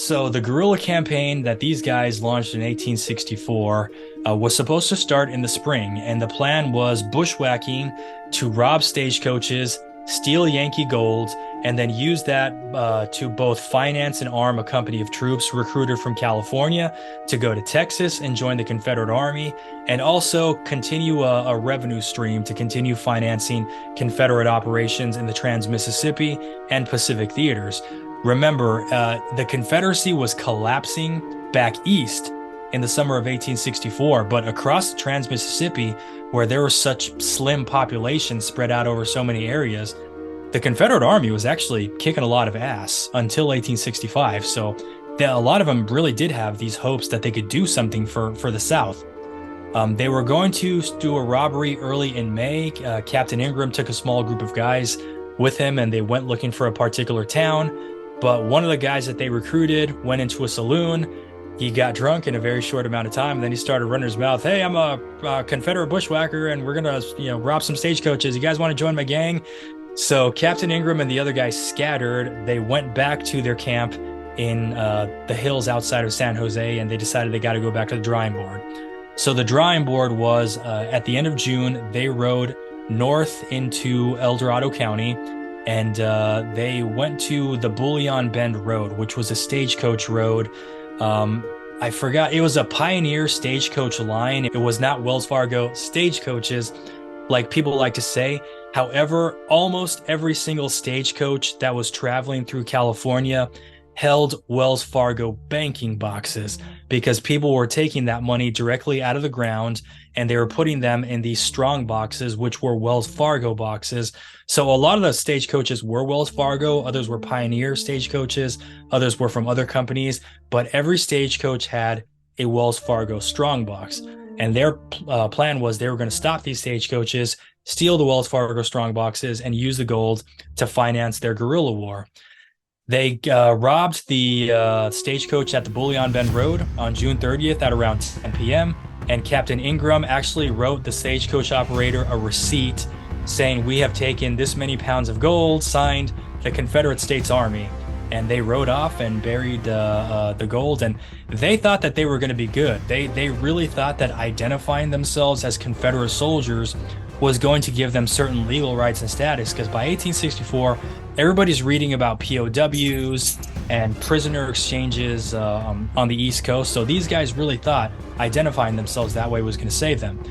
So the guerrilla campaign that these guys launched in 1864 was supposed to start in the spring, and the plan was bushwhacking to rob stagecoaches, steal Yankee gold, and then use that to both finance and arm a company of troops recruited from California to go to Texas and join the Confederate Army, and also continue a revenue stream to continue financing Confederate operations in the Trans-Mississippi and Pacific theaters. Remember, the Confederacy was collapsing back east in the summer of 1864, but across the Trans-Mississippi, where there was such slim populations spread out over so many areas, the Confederate Army was actually kicking a lot of ass until 1865. So a lot of them really did have these hopes that they could do something for the South. They were going to do a robbery early in May. Captain Ingram took a small group of guys with him, and they went looking for a particular town. But one of the guys that they recruited went into a saloon. He got drunk in a very short amount of time, and then he started running his mouth. Hey, I'm a Confederate bushwhacker, and we're gonna, rob some stagecoaches. You guys want to join my gang? So Captain Ingram and the other guys scattered. They went back to their camp in the hills outside of San Jose, and they decided they got to go back to the drawing board. So the drawing board was at the end of June. They rode north into El Dorado County, and they went to the Bullion Bend Road, which was a stagecoach road. I forgot, it was a Pioneer stagecoach line. It was not Wells Fargo stagecoaches, like people like to say. However, almost every single stagecoach that was traveling through California held Wells Fargo banking boxes, because people were taking that money directly out of the ground and they were putting them in these strong boxes, which were Wells Fargo boxes. So a lot of the stagecoaches were Wells Fargo, others were Pioneer stagecoaches, others were from other companies, but every stagecoach had a Wells Fargo strong box. And their plan was they were going to stop these stagecoaches, steal the Wells Fargo strong boxes, and use the gold to finance their guerrilla war. They robbed the stagecoach at the Bullion Bend Road on June 30th at around 10 p.m. And Captain Ingram actually wrote the stagecoach operator a receipt saying, "We have taken this many pounds of gold, signed the Confederate States Army." And they rode off and buried the gold. And they thought that they were going to be good. They really thought that identifying themselves as Confederate soldiers was going to give them certain legal rights and status, because by 1864, everybody's reading about POWs and prisoner exchanges on the East Coast. So these guys really thought identifying themselves that way was going to save them.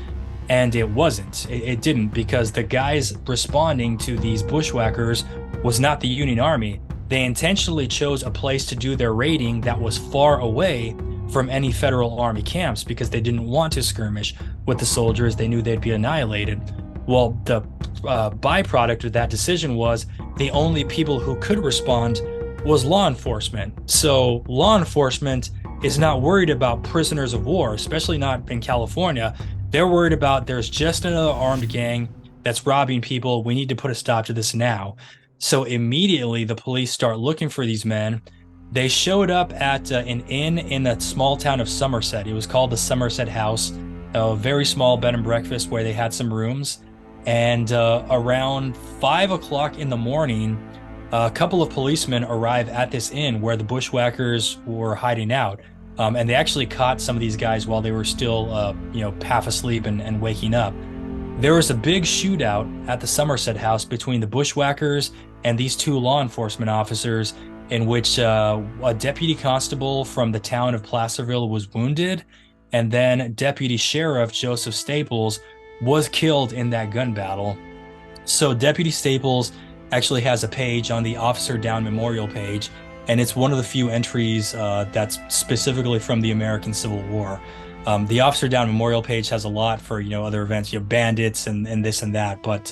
And it wasn't. It didn't, because the guys responding to these bushwhackers was not the Union Army. They intentionally chose a place to do their raiding that was far away from any federal army camps, because they didn't want to skirmish with the soldiers. They knew they'd be annihilated. Well, the byproduct of that decision was the only people who could respond was law enforcement. So law enforcement is not worried about prisoners of war, especially not in California. They're worried about, there's just another armed gang that's robbing people. We need to put a stop to this now. So immediately the police start looking for these men. They showed up at an inn in the small town of Somerset. It was called the Somerset House, a very small bed and breakfast where they had some rooms. And around 5 o'clock in the morning, a couple of policemen arrive at this inn where the bushwhackers were hiding out. And they actually caught some of these guys while they were still, half asleep and waking up. There was a big shootout at the Somerset House between the bushwhackers and these two law enforcement officers, in which a deputy constable from the town of Placerville was wounded, and then Deputy Sheriff Joseph Staples was killed in that gun battle. So Deputy Staples actually has a page on the Officer Down Memorial page, and it's one of the few entries that's specifically from the American Civil War. The Officer Down Memorial page has a lot for, other events, bandits and this and that, but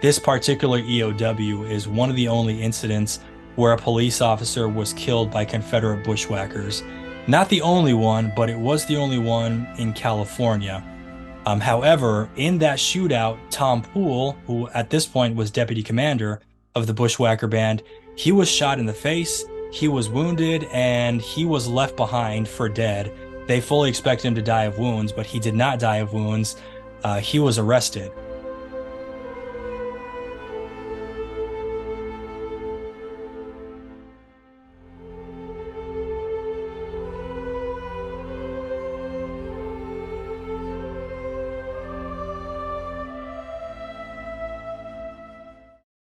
this particular EOW is one of the only incidents where a police officer was killed by Confederate bushwhackers. Not the only one, but it was the only one in California. However, in that shootout, Tom Poole, who at this point was deputy commander of the bushwhacker band, he was shot in the face, he was wounded, and he was left behind for dead. They fully expected him to die of wounds, but he did not die of wounds. He was arrested.